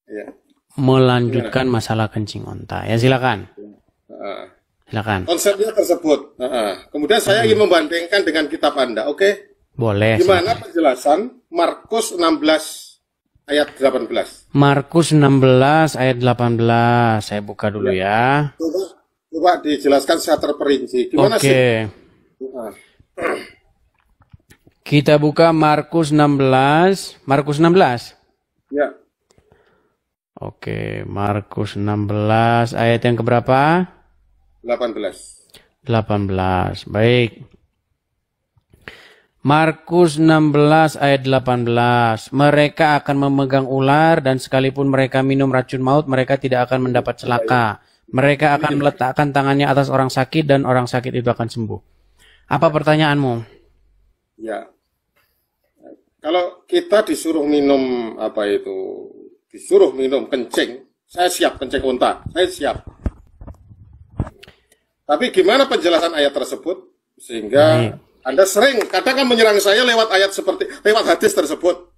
Ya. melanjutkan masalah kencing onta. Ya silakan. Heeh. Silakan. Konsepnya tersebut. Kemudian saya ingin membandingkan dengan kitab Anda. Oke? Boleh. Gimana Silakan. penjelasan Markus 16 ayat 18? Markus 16 ayat 18. Saya buka dulu ya. Coba dijelaskan secara terperinci. Gimana sih? Oke. Kita buka Markus 16. Markus 16. Ya. Oke, Markus 16 ayat yang keberapa? 18. 18. Baik. Markus 16 ayat 18. Mereka akan memegang ular dan sekalipun mereka minum racun maut, mereka tidak akan mendapat celaka. Mereka akan meletakkan tangannya atas orang sakit dan orang sakit itu akan sembuh. Apa pertanyaanmu? Ya. Kalau kita disuruh minum disuruh minum kencing, saya siap kencing unta, saya siap. Tapi gimana penjelasan ayat tersebut sehingga Anda sering kadang menyerang saya lewat lewat hadis tersebut.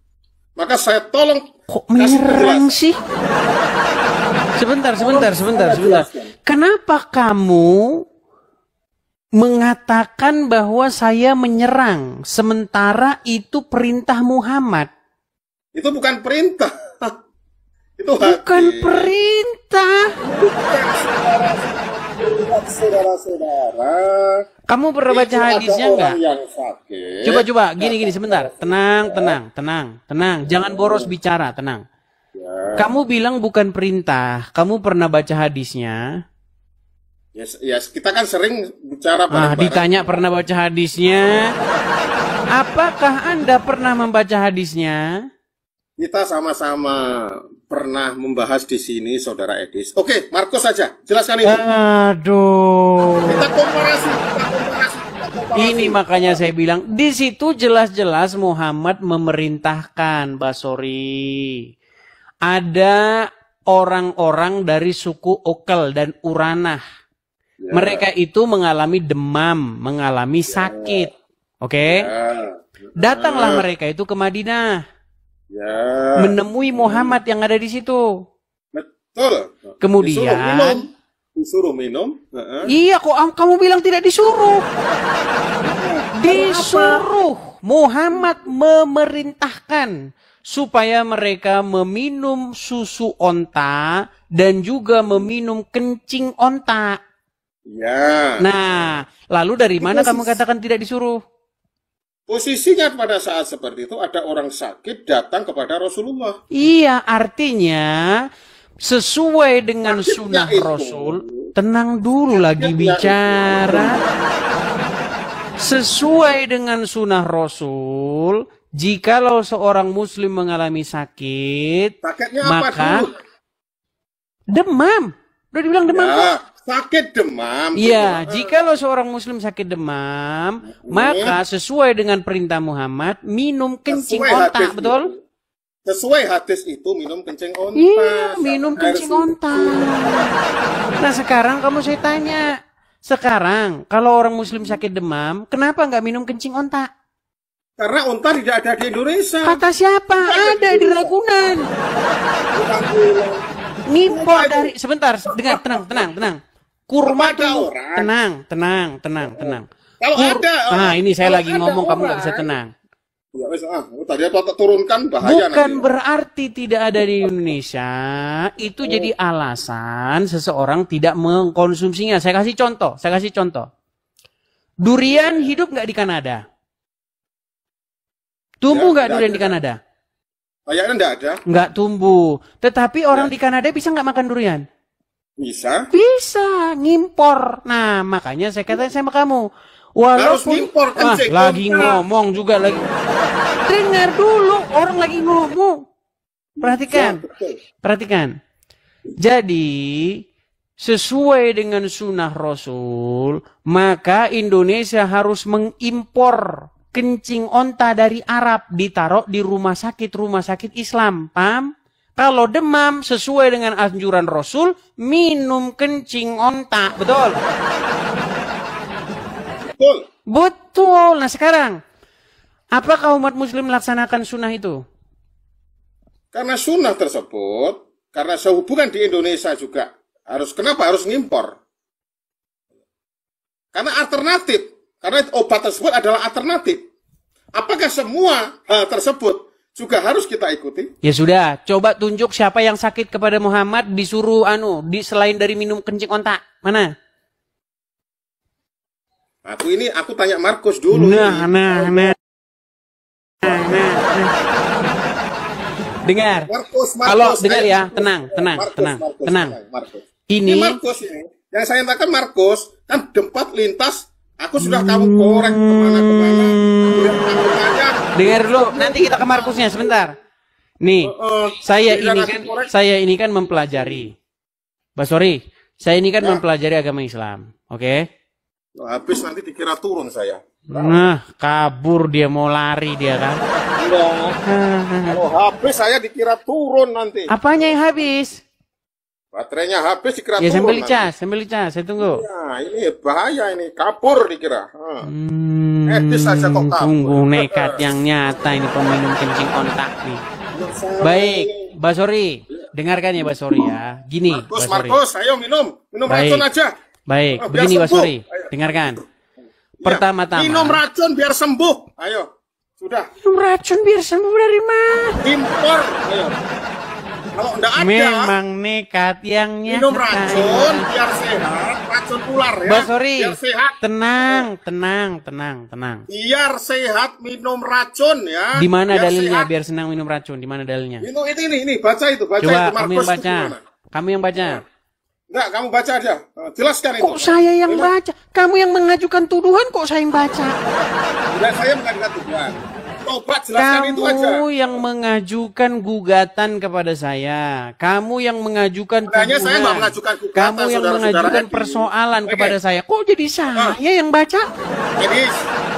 Maka saya tolong kok menyerang sih? Sebentar. Kenapa kamu mengatakan bahwa saya menyerang sementara itu perintah Muhammad? Itu bukan perintah. Itu hadis. Bukan perintah. Saudara-saudara. Kamu pernah baca hadisnya enggak? Coba, gini, sebentar. Tenang. Jangan boros bicara, tenang. Ya. Kamu bilang bukan perintah. Kamu pernah baca hadisnya? Yes, kita kan sering bicara bareng-bareng. Ditanya pernah baca hadisnya? Apakah Anda pernah membaca hadisnya? Kita sama-sama pernah membahas di sini, Saudara Edis. Oke, Markus saja, jelaskan itu. Aduh. Kita komparasi. Ini makanya saya bilang, di situ jelas-jelas Muhammad memerintahkan, Basori. Ada orang-orang dari suku Okal dan Uranah. Ya. Mereka itu mengalami demam, mengalami sakit. Oke? Ya. Datanglah mereka itu ke Madinah. Ya. Menemui Muhammad yang ada di situ. Betul. Kemudian disuruh minum. Iya, kok kamu bilang tidak disuruh? Disuruh. Muhammad memerintahkan supaya mereka meminum susu onta dan juga meminum kencing onta. Ya. Nah, lalu dari mana kamu katakan tidak disuruh? Posisinya pada saat seperti itu ada orang sakit datang kepada Rasulullah. Iya, artinya sesuai dengan sunnah Rasul. Tenang dulu lagi bicara. Sesuai dengan sunnah Rasul, jikalau seorang muslim mengalami sakit, maka demam. Udah dibilang demam kok. Sakit demam. Iya, jikalau seorang muslim sakit demam, maka sesuai dengan perintah Muhammad, minum kencing onta, betul? Sesuai hadis itu minum kencing onta. Iya, minum kencing onta. Nah, sekarang kamu saya tanya. Sekarang, kalau orang muslim sakit demam, kenapa nggak minum kencing onta? Karena onta tidak ada di Indonesia. Kata siapa? Ada di Ragunan. Nimpor dari... Sebentar, dengar, tenang. Kurma dulu. Tenang. Kalau ada... ini saya lagi ngomong, kamu nggak bisa tenang. Tadi apa turunkan bahaya. Bukan berarti tidak ada di Indonesia. Itu jadi alasan seseorang tidak mengkonsumsinya. Saya kasih contoh. Durian hidup nggak di Kanada? Tumbuh nggak durian di Kanada? Kayaknya nggak ada. Nggak tumbuh. Tetapi orang di Kanada bisa nggak makan durian? Bisa, ngimpor. Nah, makanya saya katakan sama kamu, walaupun lagi ngomong juga lagi. Dengar dulu, orang lagi ngomong. Perhatikan. Jadi, sesuai dengan sunnah Rasul, maka Indonesia harus mengimpor kencing onta dari Arab, ditaruh di rumah sakit Islam. Paham? Kalau demam sesuai dengan anjuran Rasul, minum kencing onta. Betul? Betul. Nah sekarang, apakah umat muslim melaksanakan sunnah itu? Karena sunnah tersebut karena sehubungan di Indonesia juga kenapa harus ngimpor? Karena alternatif, karena obat tersebut adalah alternatif. Apakah semua hal tersebut juga harus kita ikuti? Ya sudah, coba tunjuk siapa yang sakit kepada Muhammad disuruh selain dari minum kencing onta. Mana? Aku tanya Markus dulu. Nah. Dengar. Kalau dengar ya, tenang. Markus. Ini Markus ini. Yang saya katakan Markus, kan tempat lintas, aku sudah kamu korek kemana-kemana. Dengar dulu, nanti kita ke Markusnya sebentar. Nih, saya ini kan mempelajari. Basori, saya ini kan mempelajari agama Islam. Oke? Habis nanti dikira turun saya. Nah, kabur dia, mau lari dia kan. Kalau habis saya dikira turun nanti. Apanya yang habis? Baterainya habis dikira ya, turun. Ya sambil dicas, saya tunggu. Ya, ini bahaya ini, kabur dikira. Etis saja kok kabur. Tunggu, nekat yang nyata ini peminum kencing ontak nih. Baik, Basori, dengarkan ya Basori ya. Gini, Markus, ayo minum racun aja. Baik, begini Basori, dengarkan. Pertama-tama. Minum racun biar sembuh. Ayo, sudah. Minum racun biar sembuh dari mana? Impor, ayo. Kalau enggak ada, memang nekat yang nyata. Minum racun biar sehat, racun ular ya. Basori, biar sehat. Tenang. Biar sehat minum racun ya. Di mana dalilnya sehat. Biar senang minum racun? Di mana dalilnya? Ini baca itu, Coba itu. Kamu yang baca. Kamu yang baca. Enggak, kamu baca aja. Jelaskan itu. Kok saya yang baca? Kamu yang mengajukan tuduhan, kok saya yang baca? Enggak, saya mengajukan tuduhan. Coba jelaskan itu aja. Kamu yang mengajukan gugatan kepada saya. Kamu yang mengajukan tuduhan. Saya nggak mengajukan gugatan. Kamu yang mengajukan persoalan kepada saya. Kok jadi saya yang baca? Jadi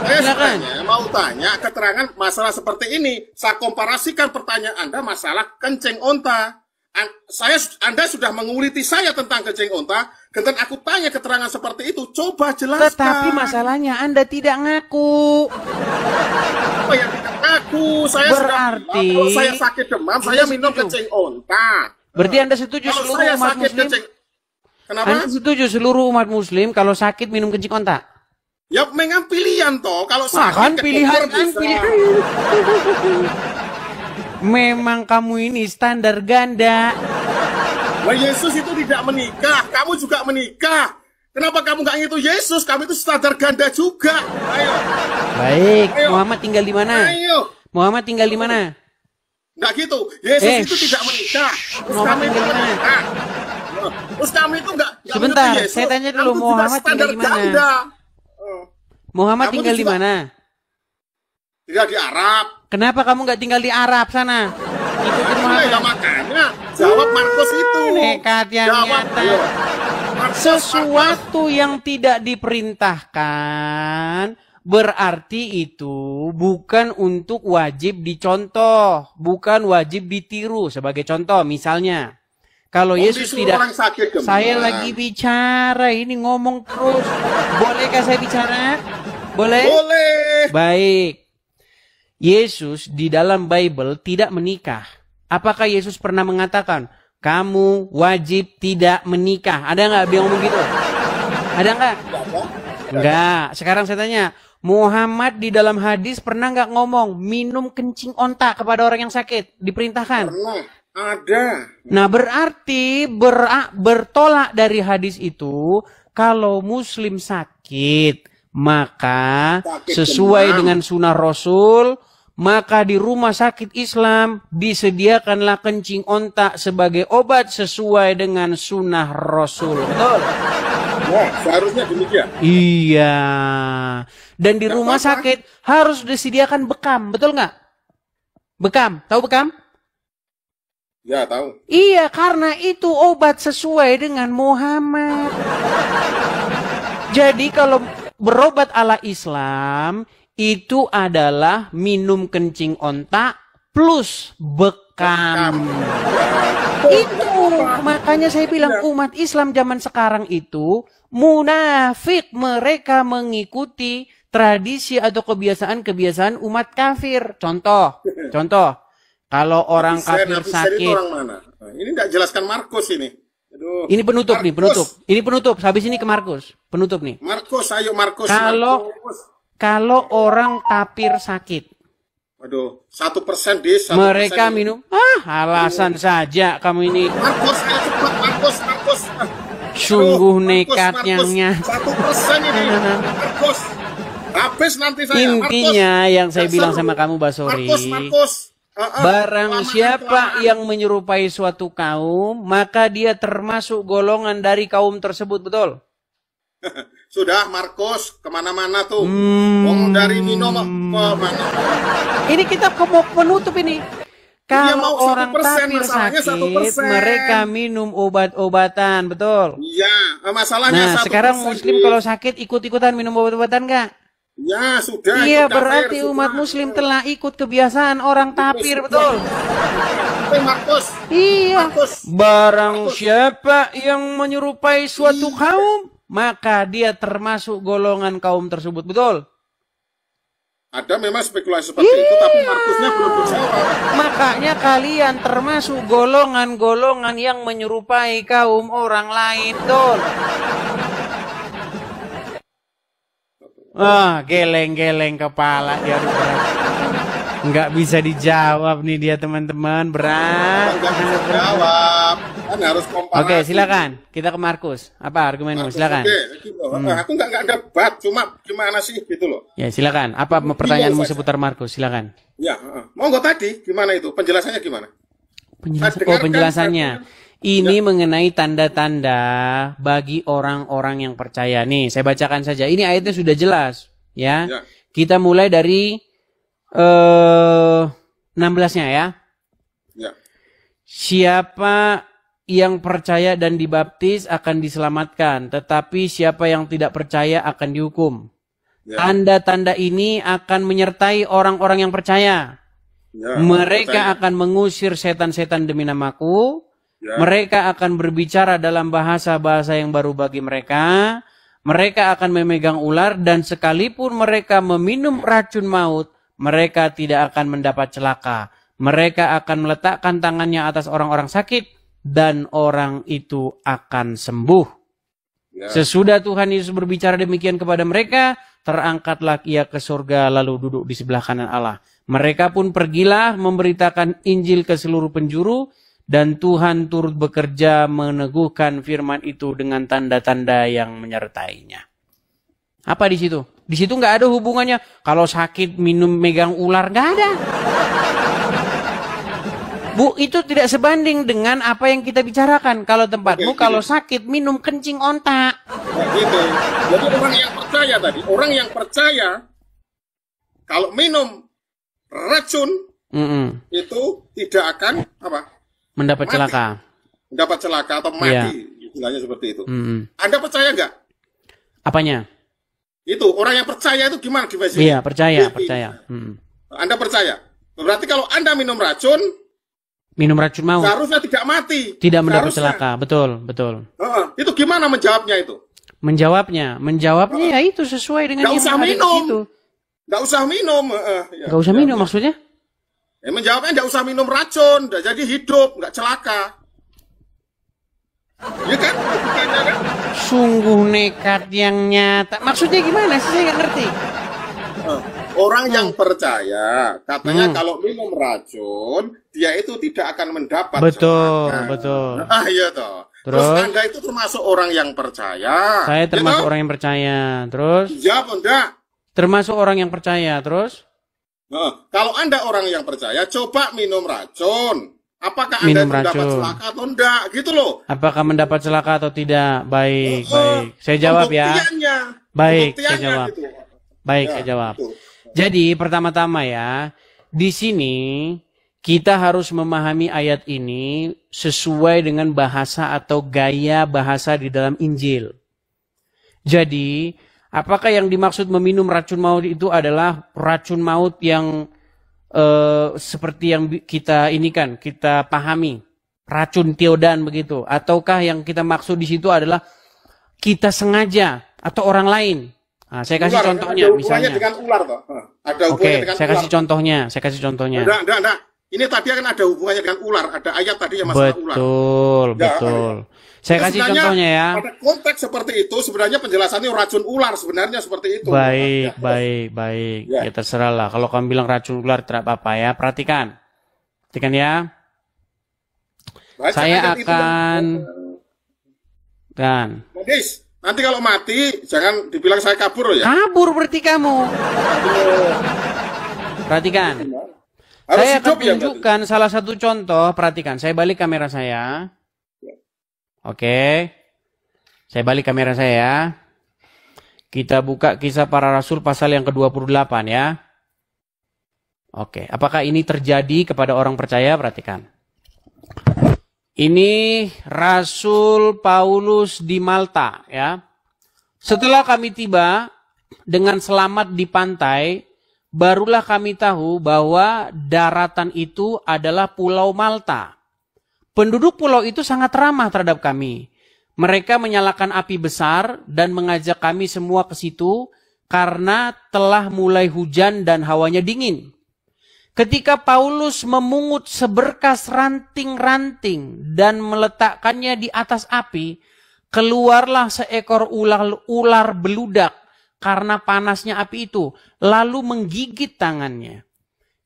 saya mau tanya keterangan masalah seperti ini. Saya komparasikan pertanyaan Anda masalah kencing onta. Anda sudah menguliti saya tentang kencing onta, kemudian aku tanya keterangan seperti itu, coba jelaskan. Tetapi masalahnya Anda tidak ngaku. Apa yang tidak ngaku? Saya berarti kalau saya sakit demam, saya minum kencing onta. Berarti Anda setuju kalau seluruh umat Muslim? Kenapa? Anda setuju seluruh umat Muslim kalau sakit minum kencing onta? Ya memang pilihan toh, kalau sakit kan pilihan. Memang kamu ini standar ganda. Wah, Yesus itu tidak menikah, kamu juga menikah. Kenapa kamu nggak ngitung Yesus? Kami itu standar ganda juga. Ayo. Baik, ayo. Muhammad tinggal di mana? Ayo. Muhammad tinggal di mana? Nggak gitu. Yesus itu tidak menikah. Muhammad tinggal di mana? Terus kami itu nggak. Sebentar, saya tanya dulu, Muhammad tinggal di mana? Muhammad tinggal di mana? Tinggal di Arab. Kenapa kamu nggak tinggal di Arab sana? Ikutin Muhammad. Ya makanya jawab Markus itu. Nekat yang nyata. Sesuatu yang tidak diperintahkan berarti itu bukan untuk wajib dicontoh, bukan wajib ditiru. Sebagai contoh, misalnya, kalau Yesus tidak, saya lagi bicara, ini ngomong terus. Bolehkah saya bicara? Boleh? Boleh. Baik. Yesus di dalam Bible tidak menikah. Apakah Yesus pernah mengatakan, kamu wajib tidak menikah? Ada nggak dia ngomong gitu? Ada nggak? Enggak. Sekarang saya tanya, Muhammad di dalam hadis pernah nggak ngomong minum kencing onta kepada orang yang sakit? Diperintahkan? Pernah. Ada. Nah berarti bertolak dari hadis itu, kalau Muslim sakit, maka sesuai dengan sunnah Rasul, maka di rumah sakit Islam disediakanlah kencing onta sebagai obat sesuai dengan sunnah Rasul. Betul? Wah, seharusnya demikian. Iya. Dan di rumah sakit harus disediakan bekam, betul nggak? Bekam, tahu bekam? Ya, tahu. Iya, karena itu obat sesuai dengan Muhammad. Jadi kalau berobat ala Islam itu adalah minum kencing onta plus bekam. Itu makanya saya bilang umat Islam zaman sekarang itu munafik, mereka mengikuti tradisi atau kebiasaan-kebiasaan umat kafir. Contoh, kalau orang kafir sakit, ini tidak jelaskan Markus ini. Aduh. Ini penutup nih, Markus. penutup. Ini penutup. Habis ini ke Markus. Penutup nih. Markus, ayo Markus. Kalau orang kafir sakit, Waduh, 1% di 1%. mereka minum. Alasan saja kamu ini. Markus, ayo cepat Markus. Sungguh Aduh, nekatnya. 1% ini. Markus. Habis nanti saya. Intinya yang saya bilang sama kamu, Basori. Markus. Barang siapa yang menyerupai suatu kaum, maka dia termasuk golongan dari kaum tersebut, betul? Sudah Markus, kemana-mana tuh. Ngomong dari minum ke mana. Ini kita mau menutup ini. Kalau mau orang 1%, kafir masalahnya sakit, 1%. mereka minum obat-obatan, betul? Iya, masalahnya Nah, 1%. sekarang Muslim kalau sakit ikut-ikutan minum obat-obatan nggak? Ya, sudah. Iya, itu berarti kafir, umat sudah. Muslim telah ikut kebiasaan orang kafir, betul? Markus. Iya. Markus. Barang siapa yang menyerupai suatu kaum, maka dia termasuk golongan kaum tersebut, betul? Ada memang spekulasi seperti itu, tapi Markusnya belum dijawab. Makanya kalian termasuk golongan-golongan yang menyerupai kaum orang lain, betul? Geleng-geleng kepala dia berat. Nggak bisa dijawab nih dia teman-teman, berat. Enggak bisa jawab. Kan harus komparasi. Oke, silakan. Kita ke Markus. Apa argumenmu? Silakan. Oke, gitu. Aku nggak debat, cuma gimana sih gitu loh. Ya, silakan. Apa pertanyaanmu seputar Markus? Silakan. Ya, monggo tadi gimana itu? Penjelasannya gimana? Penjelasannya. Ini mengenai tanda-tanda bagi orang-orang yang percaya. Nih, saya bacakan saja. Ini ayatnya sudah jelas, ya. Kita mulai dari 16-nya ya. Ya. Siapa yang percaya dan dibaptis akan diselamatkan, tetapi siapa yang tidak percaya akan dihukum. Ya. Tanda-tanda ini akan menyertai orang-orang yang percaya. Ya, mereka akan mengusir setan-setan demi namaku. Ya. Mereka akan berbicara dalam bahasa-bahasa yang baru bagi mereka. Mereka akan memegang ular dan sekalipun mereka meminum racun maut, mereka tidak akan mendapat celaka. Mereka akan meletakkan tangannya atas orang-orang sakit dan orang itu akan sembuh. Ya. Sesudah Tuhan Yesus berbicara demikian kepada mereka, terangkatlah ia ke surga lalu duduk di sebelah kanan Allah. Mereka pun pergilah memberitakan Injil ke seluruh penjuru. Dan Tuhan turut bekerja meneguhkan firman itu dengan tanda-tanda yang menyertainya. Apa di situ? Di situ nggak ada hubungannya. Kalau sakit minum megang ular, nggak ada. Bu, itu tidak sebanding dengan apa yang kita bicarakan. Kalau tempatmu, kalau sakit minum kencing onta. Nah, gitu. Jadi orang yang percaya tadi, orang yang percaya kalau minum racun itu tidak akan apa? Mendapat celaka. Mendapat celaka atau mati, istilahnya seperti itu. Anda percaya nggak? Apanya? Itu orang yang percaya itu gimana? Iya, percaya. Anda percaya? Berarti kalau Anda minum racun maut, seharusnya tidak mati. Tidak mendapat celaka, betul. Itu gimana menjawabnya itu? Menjawabnya ya itu sesuai dengan yang ada di situ. Nggak usah minum. Nggak usah minum maksudnya? Menjawabnya nggak usah minum racun, jadi hidup, nggak celaka. Ya kan? Sungguh nekat yang nyata. Maksudnya gimana sih? Saya nggak ngerti. Orang yang percaya, katanya kalau minum racun, dia itu tidak akan mendapat celaka. Betul. Iya toh. Terus Anda itu termasuk orang yang percaya. Saya termasuk orang yang percaya. Terus? Jawab enggak? Termasuk orang yang percaya. Terus? Kalau Anda orang yang percaya, coba minum racun. Apakah Anda mendapat celaka atau enggak? Gitu loh. Apakah mendapat celaka atau tidak? Baik. Saya jawab ya. Baik, saya jawab. Gitu. Baik, saya jawab. Gitu. Jadi, pertama-tama ya, di sini kita harus memahami ayat ini sesuai dengan bahasa atau gaya bahasa di dalam Injil. Jadi, apakah yang dimaksud meminum racun maut itu adalah racun maut yang seperti yang kita pahami, racun tiodan begitu, ataukah yang kita maksud di situ adalah kita sengaja atau orang lain? Nah, saya kasih contohnya misalnya. Dengan ular toh. Ada hubungannya dengan ular. Saya kasih contohnya. Enggak. Ini tadi kan ada hubungannya dengan ular, ada ayat tadi yang masalah ular. Betul, Ya, betul. Saya kasih sebenarnya contohnya ya. Pada konteks seperti itu, sebenarnya penjelasannya racun ular sebenarnya seperti itu. Baik, Ya, baik. Ya. Ya terserah lah. Kalau kamu bilang racun ular tidak apa-apa ya. Perhatikan ya. Baca Saya ayat itu, akan Modis, nanti kalau mati jangan dibilang saya kabur ya. kabur berarti kamu. Perhatikan. Harus Saya akan hidup ya, tunjukkan salah satu contoh. Perhatikan, saya balik kamera saya. Oke. Saya balik kamera saya. Kita buka Kisah Para Rasul pasal yang ke-28 ya. Oke, apakah ini terjadi kepada orang percaya? Perhatikan. Ini Rasul Paulus di Malta ya. Setelah kami tiba dengan selamat di pantai, barulah kami tahu bahwa daratan itu adalah Pulau Malta. Penduduk pulau itu sangat ramah terhadap kami. Mereka menyalakan api besar dan mengajak kami semua ke situ karena telah mulai hujan dan hawanya dingin. Ketika Paulus memungut seberkas ranting-ranting dan meletakkannya di atas api, keluarlah seekor ular beludak karena panasnya api itu, lalu menggigit tangannya.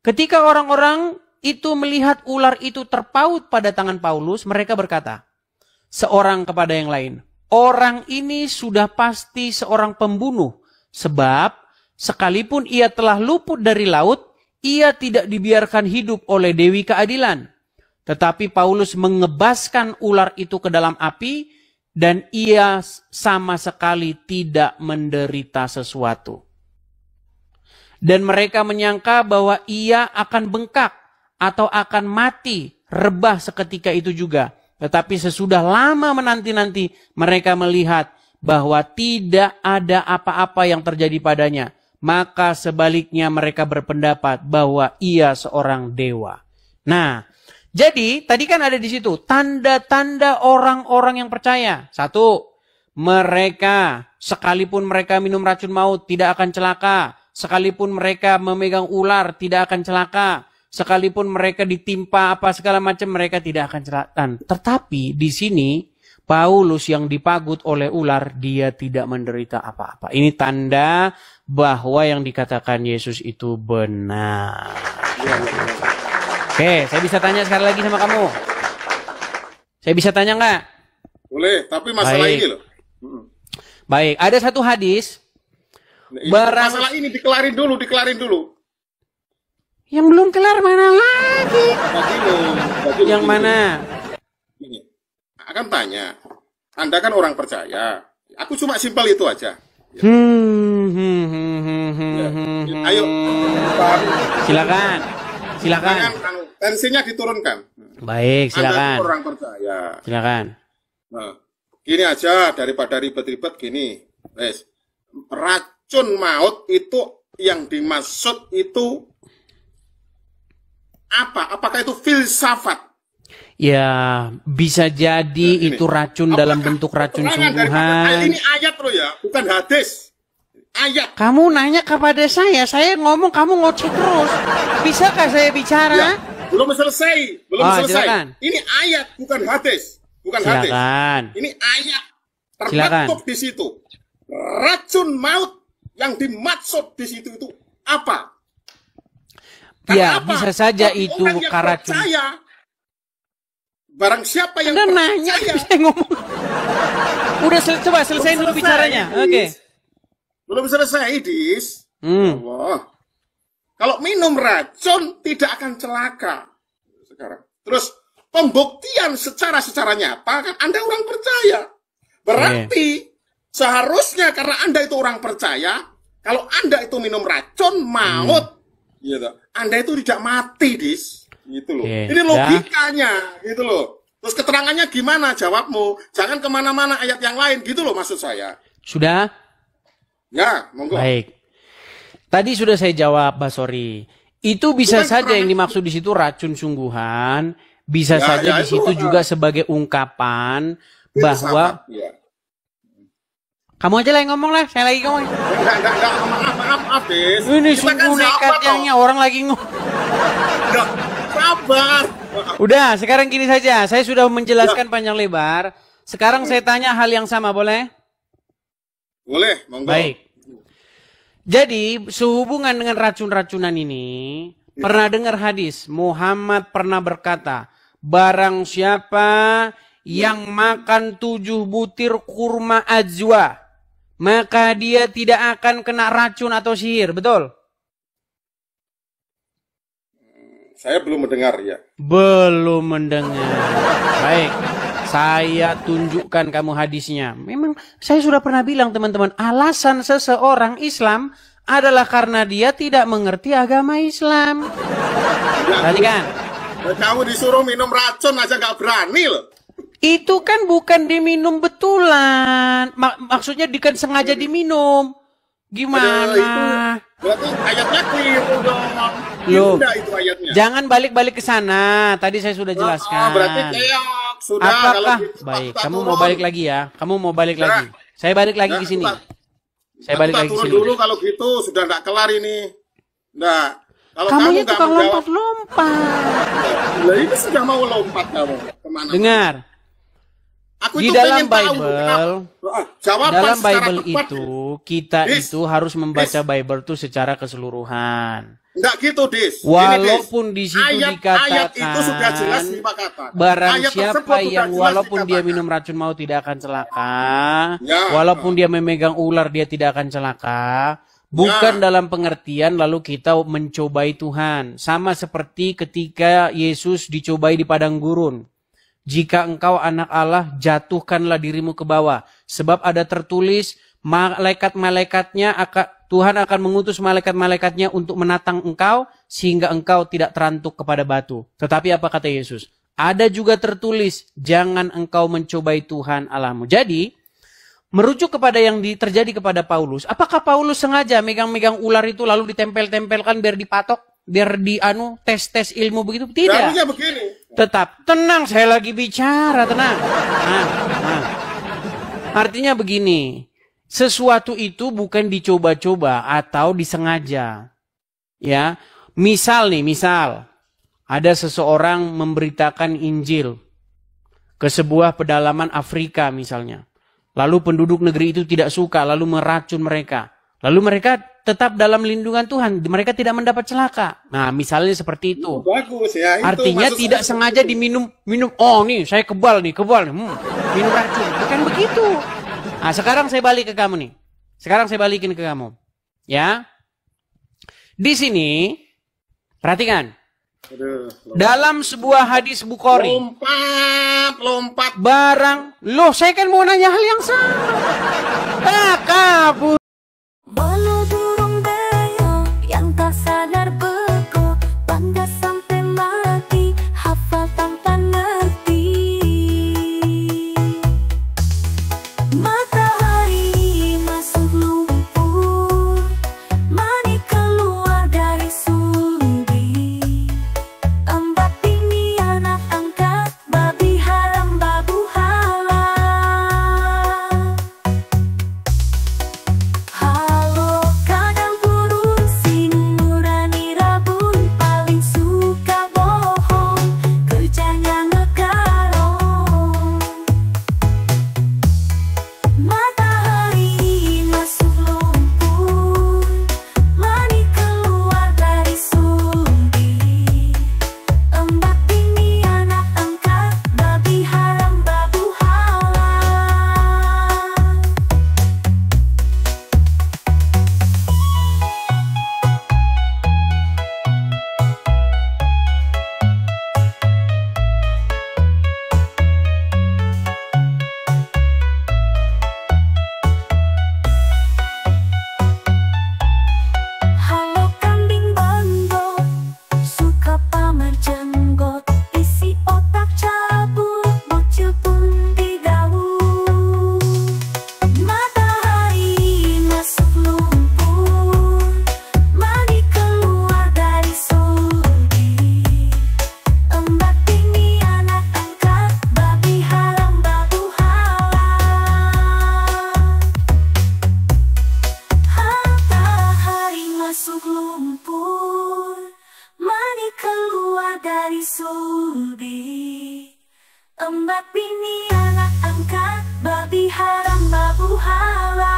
Ketika orang-orang itu melihat ular itu terpaut pada tangan Paulus, mereka berkata, seorang kepada yang lain, orang ini sudah pasti seorang pembunuh, sebab sekalipun ia telah luput dari laut, ia tidak dibiarkan hidup oleh Dewi Keadilan. Tetapi Paulus mengebaskan ular itu ke dalam api, dan ia sama sekali tidak menderita sesuatu. Dan mereka menyangka bahwa ia akan bengkak atau akan mati, rebah seketika itu juga. Tetapi sesudah lama menanti-nanti, mereka melihat bahwa tidak ada apa-apa yang terjadi padanya. Maka sebaliknya mereka berpendapat bahwa ia seorang dewa. Nah, jadi tadi kan ada di situ tanda-tanda orang-orang yang percaya. Satu, mereka sekalipun mereka minum racun maut tidak akan celaka. Sekalipun mereka memegang ular tidak akan celaka. Sekalipun mereka ditimpa apa segala macam mereka tidak akan celaka. Tetapi di sini Paulus yang dipagut oleh ular, dia tidak menderita apa-apa. Ini tanda bahwa yang dikatakan Yesus itu benar. Oke, saya bisa tanya sekali lagi sama kamu. Saya bisa tanya nggak? Boleh, tapi masalah ini loh. Baik, ada satu hadis. Masalah ini dikelarin dulu. Yang belum kelar mana lagi? Yang mana? Ini. Akan tanya, Anda kan orang percaya. Aku cuma simpel itu aja. Ya. Ayo, silakan. Tensinya diturunkan. Baik, silakan. Anda orang percaya. Silakan. Nah, gini aja daripada ribet-ribet gini. Racun maut itu yang dimaksud itu apa? Apakah itu filsafat? Ya, bisa jadi itu racun dalam bentuk racun sungguhan. Ini ayat loh ya, bukan hadis. Ayat. Kamu nanya kepada saya ngomong kamu ngoceh terus. Bisakah saya bicara? Ya, belum selesai. Silakan. Ini ayat, bukan hadis. Hadis. Ini ayat. Termaktub di situ. Racun maut yang dimaksud di situ itu apa? Ya, bisa saja itu racun. Barang siapa yang nanya, saya ngomong. Udah coba selesai dulu bicaranya. Oke. Belum selesai, Dis. Allah. Kalau minum racun tidak akan celaka. Sekarang. Terus pembuktian secara nyata kan Anda orang percaya. Berarti seharusnya karena Anda itu orang percaya, kalau Anda itu minum racun maut, gitu. Anda itu tidak mati, Dis. Gitu loh. Ini logikanya, gitu loh. Terus keterangannya gimana? Jawabmu. Jangan kemana-mana ayat yang lain, gitu loh maksud saya. Sudah? Ya, monggo. Baik. Tadi sudah saya jawab, Basori. Itu bisa saja yang dimaksud di situ racun sungguhan. Bisa saja di situ juga sebagai ungkapan bahwa kamu aja lah yang ngomong lah, saya lagi ngomong. Enggak, maaf, Des. Ini sungguh nekatnya orang lagi ngomong. Sabar. Udah, sekarang gini saja. Saya sudah menjelaskan panjang lebar. Sekarang saya tanya hal yang sama, boleh? Boleh, monggo. Baik. Jadi, sehubungan dengan racun-racunan ini, pernah dengar hadis, Muhammad pernah berkata, barang siapa yang makan 7 butir kurma ajwa, maka dia tidak akan kena racun atau sihir, betul? Saya belum mendengar ya. Belum mendengar. Baik. Saya tunjukkan kamu hadisnya. Memang saya sudah pernah bilang teman-teman, alasan seseorang Islam adalah karena dia tidak mengerti agama Islam. Perhatikan. Kamu disuruh minum racun aja nggak berani loh. Itu kan bukan diminum betulan. Maksudnya bukan sengaja diminum. Gimana? Berarti ayatnya keliru dong. Loh, itu ayatnya. jangan balik-balik ke sana. Tadi saya sudah jelaskan. Berarti keok. Sudah. Apakah? Gitu, baik, kamu mau balik lagi ya? Kamu mau balik lagi? Saya balik lagi ke sini. Saya balik lagi ke sini. Dulu kalau gitu sudah nggak kelar ini. Nah, kalau kamu kamu tukang lompat-lompat. Nah, ini sudah mau lompat kamu kemana? Dengar. Aku Di itu dalam pengen tahu, Dalam Bible tepat. itu kita itu harus membaca Bible itu secara keseluruhan. Enggak gitu, Dis. Walaupun di situ ayat itu sudah jelas dikatakan 5 kata. barang Ayat siapa tersebut yang sudah jelas walaupun dia dikatakan. minum racun maut tidak akan celaka, Ya. walaupun dia memegang ular dia tidak akan celaka. Bukan dalam pengertian lalu kita mencobai Tuhan. Sama seperti ketika Yesus dicobai di padang gurun. Jika engkau anak Allah, jatuhkanlah dirimu ke bawah. Sebab ada tertulis, malaikat-malaikatnya Tuhan akan mengutus malaikat-malaikatnya untuk menatang engkau, sehingga engkau tidak terantuk kepada batu. Tetapi apa kata Yesus? Ada juga tertulis, jangan engkau mencobai Tuhan Allahmu. Jadi, merujuk kepada yang terjadi kepada Paulus. Apakah Paulus sengaja megang-megang ular itu lalu ditempel-tempelkan biar dipatok? Biar tes-tes ilmu begitu? Tidak. Harusnya begini. Tetap tenang, saya lagi bicara, tenang. Artinya begini, sesuatu itu bukan dicoba-coba atau disengaja. Ya, misal ada seseorang memberitakan Injil ke sebuah pedalaman Afrika misalnya. Lalu penduduk negeri itu tidak suka, lalu meracun mereka. Lalu mereka tetap dalam lindungan Tuhan, mereka tidak mendapat celaka. Nah, misalnya seperti itu. Bagus ya. Itu artinya tidak sengaja diminum. Oh nih, saya kebal nih. Minum racun. Bukan begitu. Nah, sekarang saya balik ke kamu nih. Sekarang saya balikin ke kamu. Ya. Di sini, perhatikan. Dalam sebuah hadis Bukhari. Lompat. Barang. Loh, saya kan mau nanya hal yang sama. Kabur. Walau burung beo yang tak sadar beku, bangga sampai mati, hafal tanpa ngerti. Matahari masuk lumpur, mani keluar dari sumbi. Embak ini anak angkat, babi haram babu halal. Halo Empat bini anak angkat, babi haram babu halal.